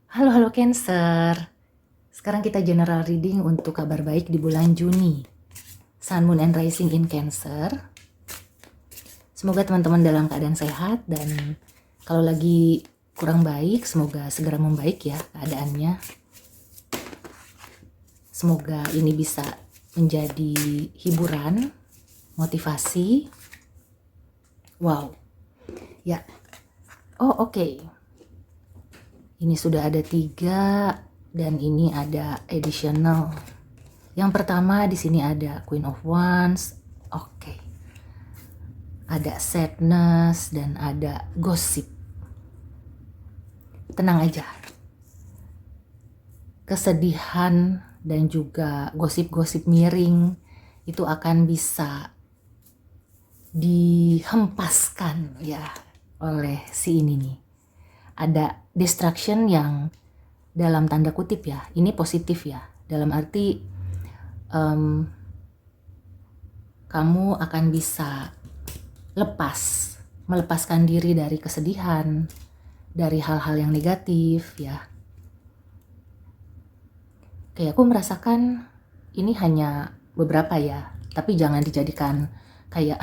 Halo, halo Cancer. Sekarang kita general reading untuk kabar baik di bulan Juni. Sun, Moon, and Rising in Cancer. Semoga teman-teman dalam keadaan sehat dan kalau lagi kurang baik, semoga segera membaik ya keadaannya. Semoga ini bisa menjadi hiburan, motivasi. Wow. Ya. Oh, oke. Ini sudah ada 3 dan ini ada additional. Yang pertama di sini ada Queen of Wands. Oke. Ada sadness dan ada gossip. Tenang aja. Kesedihan dan juga gosip-gosip miring itu akan bisa dihempaskan ya oleh si ini nih. Ada distraction yang dalam tanda kutip ya, ini positif ya, dalam arti kamu akan bisa melepaskan diri dari kesedihan, dari hal-hal yang negatif ya. Kayak aku merasakan ini hanya beberapa ya, tapi jangan dijadikan kayak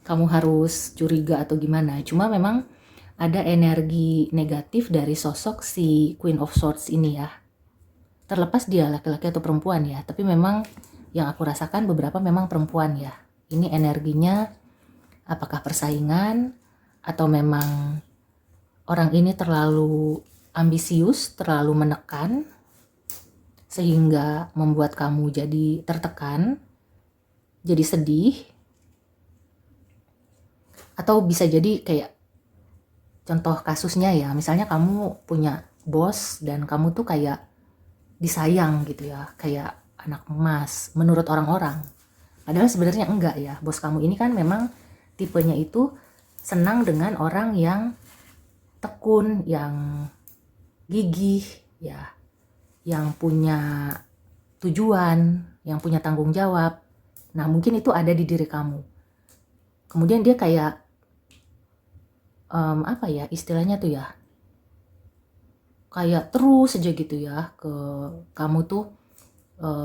kamu harus curiga atau gimana. Cuma memang ada energi negatif dari sosok si Queen of Swords ini ya. Terlepas dia laki-laki atau perempuan ya, tapi memang yang aku rasakan beberapa memang perempuan ya. Ini energinya apakah persaingan atau memang orang ini terlalu ambisius, terlalu menekan sehingga membuat kamu jadi tertekan, jadi sedih. Atau bisa jadi kayak contoh kasusnya ya, misalnya kamu punya bos dan kamu tuh kayak disayang gitu ya, kayak anak emas menurut orang-orang. Padahal sebenarnya enggak ya, bos kamu ini kan memang tipenya itu senang dengan orang yang tekun, yang gigih ya, yang punya tujuan, yang punya tanggung jawab. Nah mungkin itu ada di diri kamu. Kemudian dia kayak apa ya istilahnya tuh ya, kayak terus aja gitu ya ke kamu tuh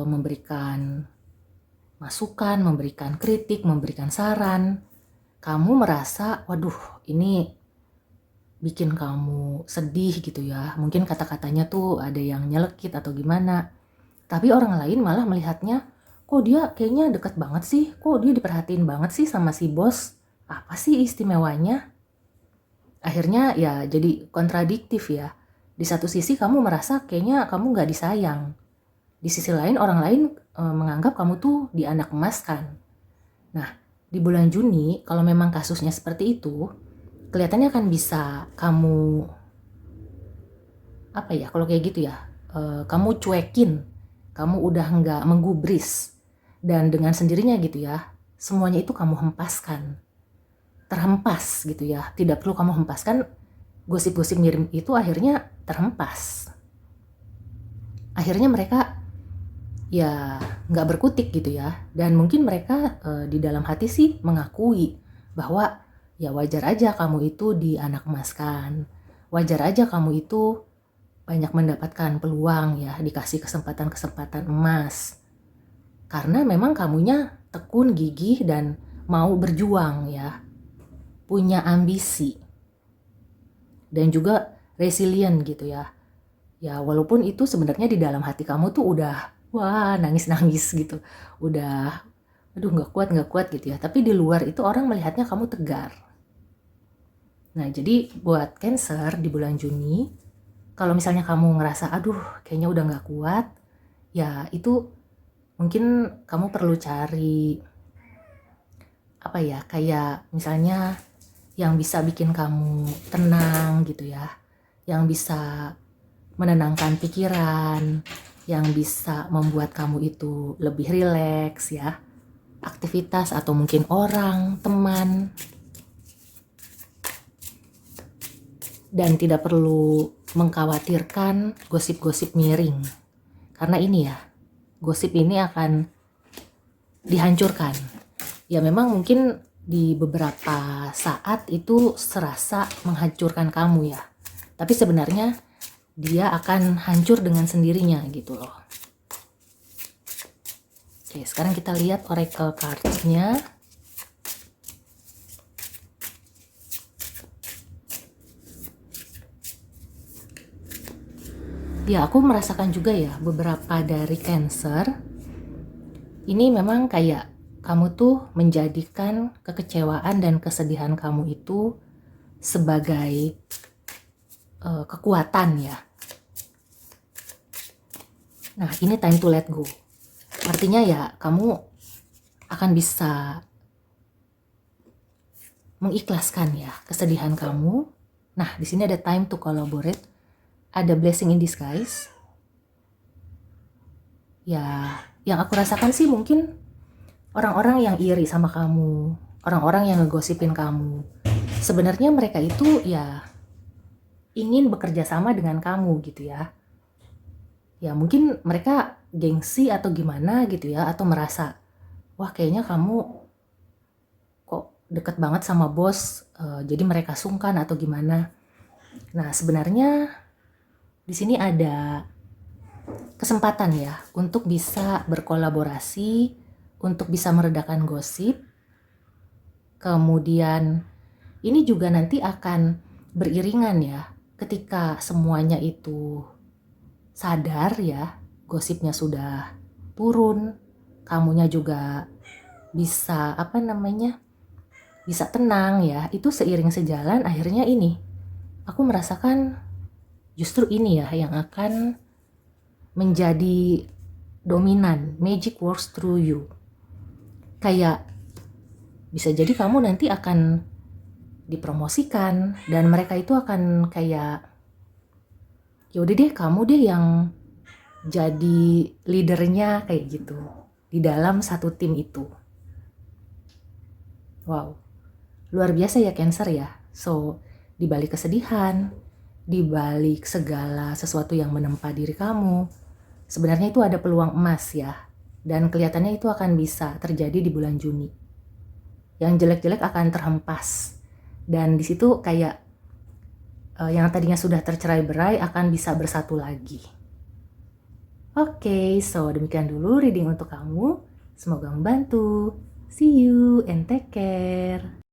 memberikan masukan, memberikan kritik, memberikan saran. Kamu merasa waduh ini bikin kamu sedih gitu ya, mungkin kata-katanya tuh ada yang nyelekit atau gimana, tapi orang lain malah melihatnya kok dia kayaknya dekat banget sih, kok dia diperhatiin banget sih sama si bos, apa sih istimewanya. Akhirnya ya jadi kontradiktif ya. Di satu sisi kamu merasa kayaknya kamu gak disayang. Di sisi lain orang lain menganggap kamu tuh dianak emaskan. Nah di bulan Juni kalau memang kasusnya seperti itu, kelihatannya akan bisa kamu apa ya kalau kayak gitu ya, kamu cuekin, kamu udah nggak menggubris, dan dengan sendirinya gitu ya semuanya itu kamu hempaskan, terhempas gitu ya, tidak perlu kamu hempaskan. Gosip-gosip miring itu akhirnya terhempas, akhirnya mereka ya nggak berkutik gitu ya, dan mungkin mereka di dalam hati sih mengakui bahwa ya wajar aja kamu itu dianak emaskan, wajar aja kamu itu banyak mendapatkan peluang ya, dikasih kesempatan-kesempatan emas, karena memang kamunya tekun, gigih, dan mau berjuang ya, punya ambisi dan juga resilient gitu ya. Ya walaupun itu sebenarnya di dalam hati kamu tuh udah wah nangis-nangis gitu, udah aduh nggak kuat gitu ya, tapi di luar itu orang melihatnya kamu tegar. Nah jadi buat Cancer di bulan Juni, kalau misalnya kamu ngerasa aduh kayaknya udah nggak kuat, ya itu mungkin kamu perlu cari apa ya, kayak misalnya yang bisa bikin kamu tenang gitu ya, yang bisa menenangkan pikiran, yang bisa membuat kamu itu lebih rileks ya, aktivitas atau mungkin orang, teman, dan tidak perlu mengkhawatirkan gosip-gosip miring, karena ini ya gosip ini akan dihancurkan ya. Memang mungkin di beberapa saat itu serasa menghancurkan kamu ya, tapi sebenarnya dia akan hancur dengan sendirinya gitu loh. Oke, sekarang kita lihat oracle card-nya. Ya, aku merasakan juga ya beberapa dari Cancer. Ini memang kayak kamu tuh menjadikan kekecewaan dan kesedihan kamu itu sebagai kekuatan ya. Nah, ini time to let go. Artinya ya kamu akan bisa mengikhlaskan ya kesedihan kamu. Nah, di sini ada time to collaborate, ada blessing in disguise. Ya, yang aku rasakan sih mungkin orang-orang yang iri sama kamu, orang-orang yang ngegosipin kamu. Sebenarnya mereka itu ya ingin bekerja sama dengan kamu gitu ya. Ya mungkin mereka gengsi atau gimana gitu ya, atau merasa, wah kayaknya kamu kok deket banget sama bos, jadi mereka sungkan atau gimana. Nah sebenarnya di sini ada kesempatan ya untuk bisa berkolaborasi, untuk bisa meredakan gosip. Kemudian ini juga nanti akan beriringan ya, ketika semuanya itu sadar ya, gosipnya sudah turun, kamunya juga bisa bisa tenang ya, itu seiring sejalan akhirnya ini aku merasakan justru ini ya yang akan menjadi dominan, magic works through you. Kayak bisa jadi kamu nanti akan dipromosikan dan mereka itu akan kayak, ya udah deh kamu deh yang jadi leadernya kayak gitu di dalam satu tim itu. Wow, luar biasa ya Cancer ya. So, di balik kesedihan, di balik segala sesuatu yang menempa diri kamu, sebenarnya itu ada peluang emas ya. Dan kelihatannya itu akan bisa terjadi di bulan Juni. Yang jelek-jelek akan terhempas. Dan di situ kayak yang tadinya sudah tercerai-berai akan bisa bersatu lagi. Oke, so demikian dulu reading untuk kamu. Semoga membantu. See you and take care.